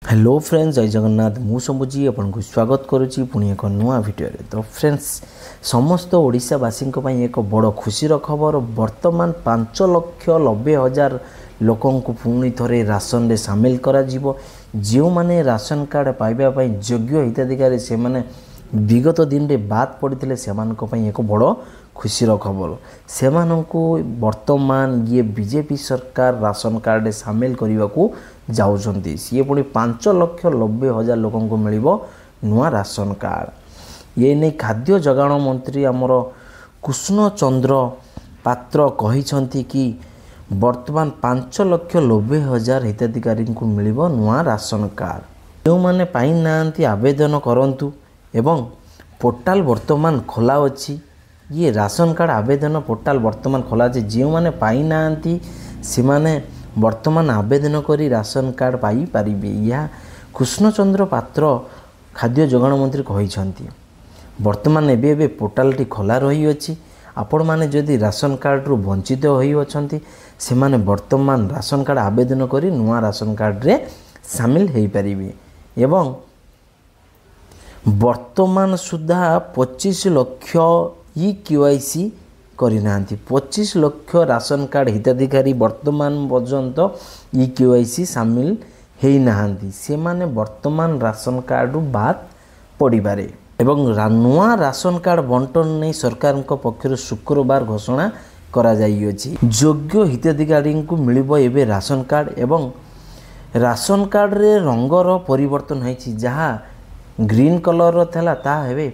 Hello friends, जय जगन्नाथ। मु शंभुजी आपको स्वागत करुच्ची पुणी एक नुआ भिडियो। तो फ्रेंड्स, समस्त ओडिशावासी एक बड़ खुशी खबर। वर्तमान 5,90,000 लोकों को पुणी थे राशन रे सामिल करा जीवो। जो माने राशन कार्ड पाइबा योग्य हिताधिकारी से माने विगत दिन रे बात पड़ते से एक बड़ खुशीर खबर। से वर्तमान ये बीजेपी सरकार राशन कार्ड सामिल करने को जाऊँगी। सी पुणी 5,90,000 लोकों को मिल नुआ राशन कार्ड। ये नहीं खाद्य जगाण मंत्री आमर कृष्ण चंद्र पात्र कहिसंती कि वर्तमान 5,90,000 हिताधिकारी को मिल नुआ राशन कार्ड। जो माने पाई नांती आवेदन करंतु एवं पोर्टाल वर्तमान खोला अच्छी। ये राशन कार्ड आवेदन पोर्टाल वर्तमान खोला अच्छे। जो माने पाई नांती से माने वर्तमान आवेदन करी राशन कार्ड पाई पारिबे। यह कृष्णचंद्र पात्र खाद्य जोगाण मंत्री कहिसंती। वर्तमान एबे पोर्टालटी खोला रही अछि। आपण माने जदि राशन कार्ड रु वंचित होई अछंती से माने वर्तमान राशन कार्ड आवेदन करी नुआ राशन कार्ड रे शामिल हेई पारिबे। एवं वर्तमान सुधा 25 लाख EKYC करना। 25 लाख राशन कार्ड हिताधिकारी वर्तमान पर्यंत EKYC सामिल हेई नाहांती। से माने वर्तमान राशन कार्ड बाद पड़िबारे। एवं नुआ राशन कार्ड बंटन नहीं सरकार पक्षर शुक्रवार घोषणा करा जाई अछि। योग्य हिताधिकारी को मिलिबो एबे राशन कार्ड। एवं राशन कार्ड रे रंगर परिवर्तन होईछि। जहाँ ग्रीन कलर थला ता हेबे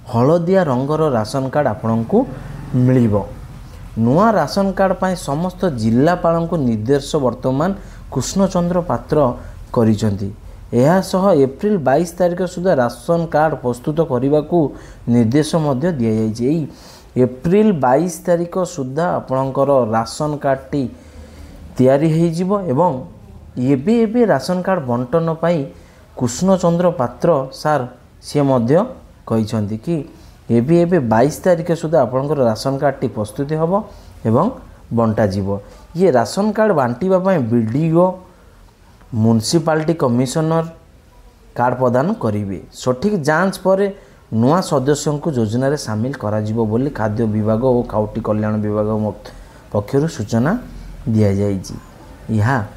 हलदिया रंगर राशन कार्ड आपनको मिलिबो। नुआ राशन कार्ड पाई समस्त जिल्लापाल को निर्देश वर्तमान कृष्णचंद्र पात्र करिसंती। यह सह एप्रिल 22 तारिख सुधा राशन कार्ड प्रस्तुत करने को निर्देश मध्य दिया जाइए। एप्रिल 22 तारिख सुधा आपणकर राशन कार्डटी तैयारी हो एवं एबे राशन कार्ड बंटन पाई कृष्णचंद्र पात्र सार सी मध्य कहिसंती कि एबे 22 तारिख सुधा आपणकर राशन कार्डटी प्रस्तुति हम एवं बंटा जीवो। ये राशन कार्ड बांटिबा पई बीडीओ म्युनिसिपालिटी कमिशनर कार्ड प्रदान करेंगे। सठिक जांच पर नुआ सदस्यों को योजना रे शामिल करा जीवो बोली खाद्य विभाग और खाउटी कल्याण विभाग पक्षर सूचना दिया जाइछि। यहाँ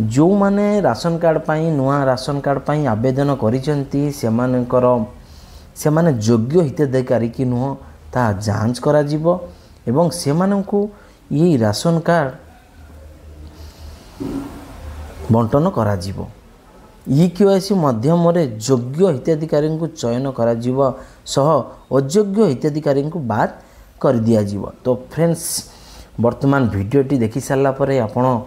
जो माने राशन कार्ड पाई नुआ राशन कार्ड पाई आवेदन करिसंती से माने योग्य हिताधिकारी कि नुह ता जांच करा जीवो एवं से माननकु ये राशन कार्ड बंटन करा जीवो। EKYC माध्यम रे योग्य हिताधिकारी को चयन करा जीवो सह अयोग्य हिताधिकारी को बाद कर दिया जीवो। तो फ्रेंड्स, वर्तमान वीडियोटी देखि सारला परे आपण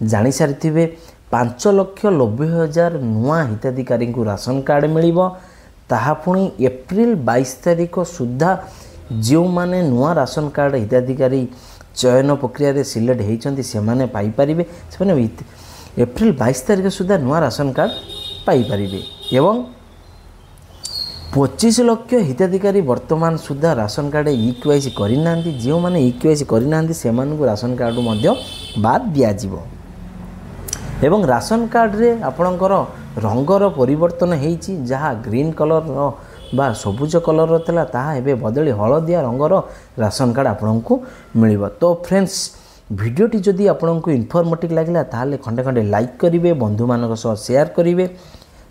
जानि सारिथिबे 5,90,000 नुआ हिताधिकारी को राशन कार्ड मिलिबो। ताहा पुणी एप्रिल 22 तारिख सुधा जो माने नुआ राशन कार्ड हिताधिकारी चयन प्रक्रिया रे सिलेक्ट होइचंती से माने पाई परिबे। से माने एप्रिल 22 तारिख सुधा नुआ राशन कार्ड पाई परिबे। एवं 25 लाख हिताधिकारी वर्तमान सुधा राशन कार्ड EKYC करिना। जो माने EKYC करिना से मानकु राशन कार्ड मध्य बाद दिया जीवो। एवं राशन कार्ड रे आपणकर रंगर परिवर्तन होईछि। जहाँ ग्रीन कलर बा सबुज कलर थला ताहा एबे बदली हलदिया रंगर राशन कार्ड आपको मिलिबो। तो फ्रेंड्स, वीडियोटी जदि आपको इनफॉर्मेटिव लागला ताले खंडे खंडे लाइक करिवे, बंधु मानक सह शेयर करिवे।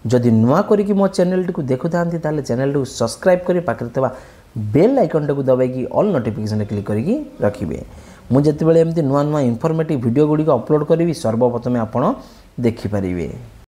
जदि नुआ करिकि मो चैनल टी को देखुथांती ताले चैनल टी को सब्सक्राइब करी पाखरे तबा बेल आइकन टी को दबाई ऑल नोटिफिकेशन क्लिक करिकि रखिबे। मु जेतेबेले एमती नुआ नुआ इनफॉर्मेटिव वीडियो गुडी को अपलोड करिवि सर्वप्रथमे आपण देखि परिबे।